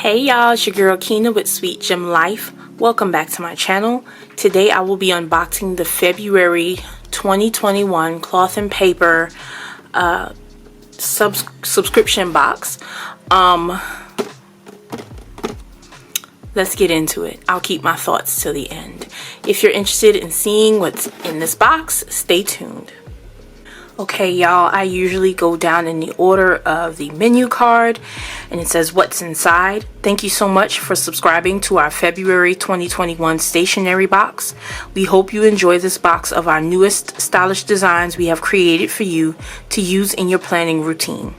Hey y'all, it's your girl Kina with SweetGemLife. Welcome back to my channel. Today I will be unboxing the February 2021 cloth and paper subscription box. Let's get into it. I'll keep my thoughts till the end. If you're interested in seeing what's in this box, stay tuned. Okay, y'all, I usually go down in the order of the menu card, and it says what's inside. Thank you so much for subscribing to our February 2021 stationery box. We hope you enjoy this box of our newest stylish designs we have created for you to use in your planning routine.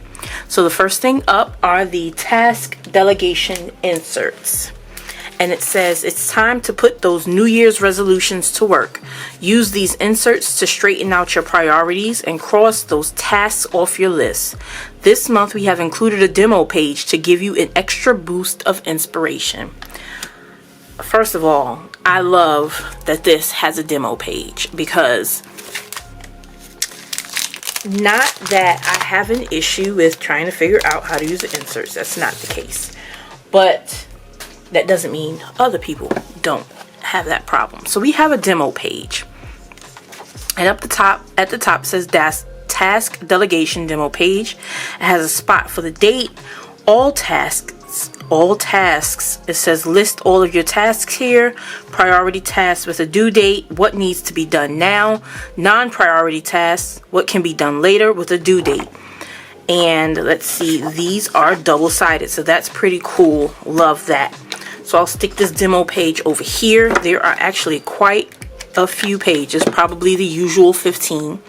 So the first thing up are the task delegation inserts. And it says it's time to put those New Year's resolutions to work. Use these inserts to straighten out your priorities and cross those tasks off your list. This month we have included a demo page to give you an extra boost of inspiration. First of all, I love that this has a demo page, because not that I have an issue with trying to figure out how to use the inserts. That's not the case. But that doesn't mean other people don't have that problem. So we have a demo page, and at the top says task delegation demo page. It has a spot for the date, all tasks. It says list all of your tasks here. Priority tasks with a due date, what needs to be done now. Non-priority tasks, what can be done later with a due date. And let's see, these are double-sided, so that's pretty cool. Love that. So I'll stick this demo page over here. There are actually quite a few pages, probably the usual 15.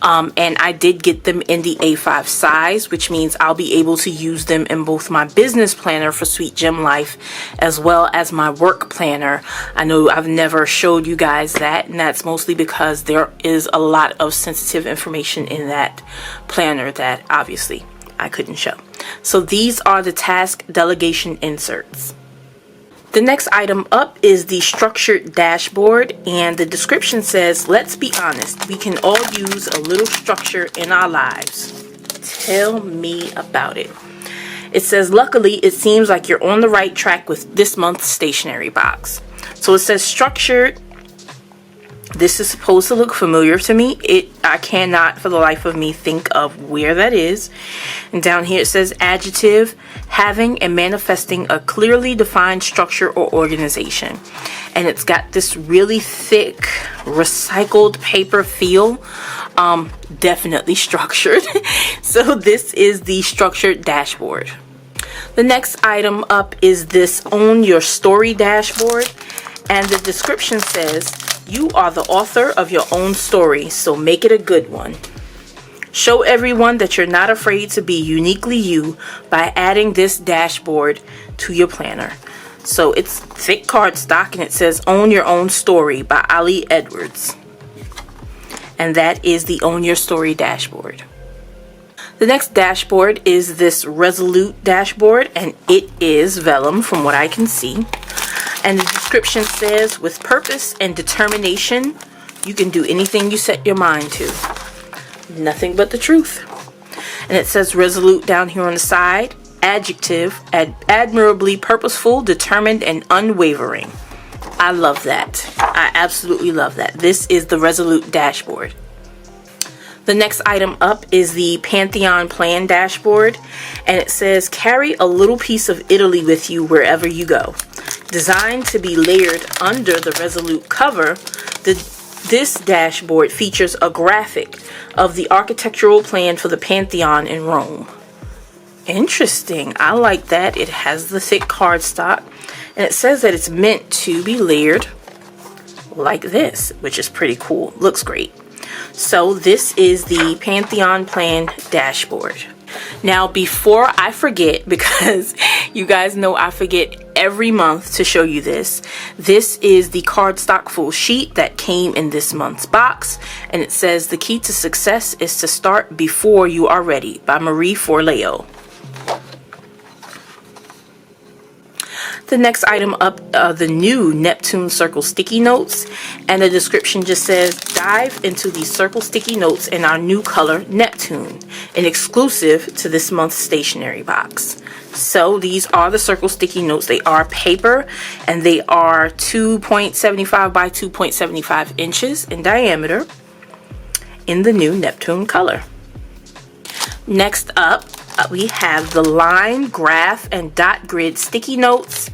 And I did get them in the A5 size, which means I'll be able to use them in both my business planner for SweetGemLife as well as my work planner. I know I've never showed you guys that, and that's mostly because there is a lot of sensitive information in that planner that obviously I couldn't show. So these are the task delegation inserts. The next item up is the structured dashboard, and the description says, let's be honest, we can all use a little structure in our lives. Tell me about it. It says, luckily, it seems like you're on the right track with this month's stationery box. So it says structured. This is supposed to look familiar to me. I cannot for the life of me think of where that is. And down here it says adjective, having and manifesting a clearly defined structure or organization. And it's got this really thick recycled paper feel. Definitely structured. So this is the structured dashboard. The next item up is this Own Your Story dashboard. And the description says, you are the author of your own story, so make it a good one. Show everyone that you're not afraid to be uniquely you by adding this dashboard to your planner. So it's thick cardstock, and it says Own Your Own Story by Ali Edwards. And that is the Own Your Story dashboard. The next dashboard is this Resolute Dashboard, and it is vellum from what I can see. And the description says, with purpose and determination, you can do anything you set your mind to. Nothing but the truth. And it says resolute down here on the side. Adjective, admirably purposeful, determined, and unwavering. I love that. I absolutely love that. This is the Resolute Dashboard. The next item up is the Pantheon Plan Dashboard, and it says carry a little piece of Italy with you wherever you go. Designed to be layered under the Resolute cover, this dashboard features a graphic of the architectural plan for the Pantheon in Rome. Interesting. I like that. It has the thick cardstock, and it says that it's meant to be layered like this, which is pretty cool. Looks great. So this is the Pantheon Plan Dashboard. Now, before I forget, because you guys know I forget every month to show you this, this is the cardstock full sheet that came in this month's box, and it says the key to success is to start before you are ready by Marie Forleo. The next item up are the new Neptune Circle Sticky Notes, and the description just says, dive into the Circle Sticky Notes in our new color Neptune, an exclusive to this month's stationery box. So these are the Circle Sticky Notes. They are paper, and they are 2.75 by 2.75 inches in diameter in the new Neptune color. Next up, we have the line, graph, and dot grid sticky notes,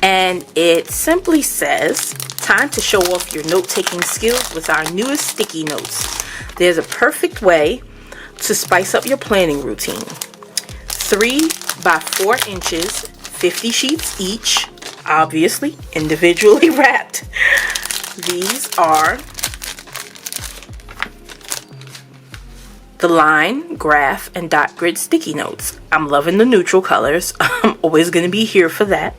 and it simply says, time to show off your note-taking skills with our newest sticky notes. There's a perfect way to spice up your planning routine. 3 by 4 inches, 50 sheets each, obviously individually wrapped. These are the line, graph, and dot grid sticky notes. I'm loving the neutral colors. I'm always going to be here for that.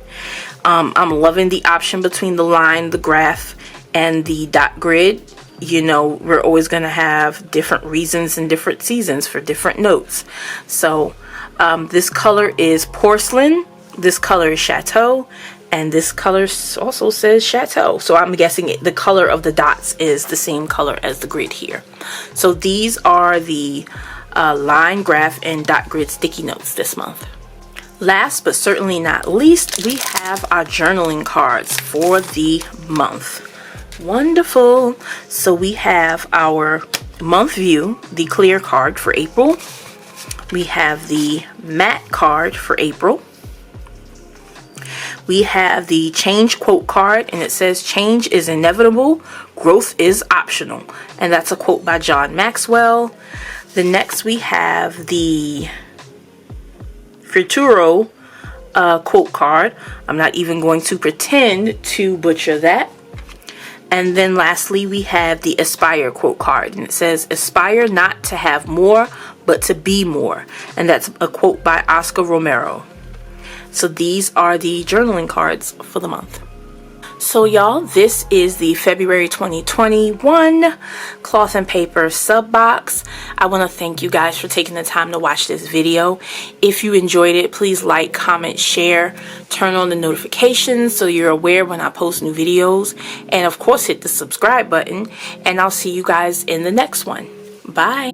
I'm loving the option between the line, the graph, and the dot grid. You know, we're always going to have different reasons and different seasons for different notes. So this color is porcelain, this color is chateau, and this color also says chateau. So I'm guessing the color of the dots is the same color as the grid here. So these are the line, graph, and dot grid sticky notes this month. Last but certainly not least, we have our journaling cards for the month. Wonderful. So we have our month view, the clear card for April. We have the matte card for April. We have the change quote card, and it says, change is inevitable, growth is optional. And that's a quote by John Maxwell. The next we have the Futuro quote card. I'm not even going to pretend to butcher that. And then lastly, we have the Aspire quote card, and it says, aspire not to have more, but to be more. And that's a quote by Oscar Romero. So these are the journaling cards for the month. So y'all, this is the February 2021 cloth and paper sub box. I want to thank you guys for taking the time to watch this video. If you enjoyed it, please like, comment, share, turn on the notifications so you're aware when I post new videos, and of course hit the subscribe button, and I'll see you guys in the next one. Bye.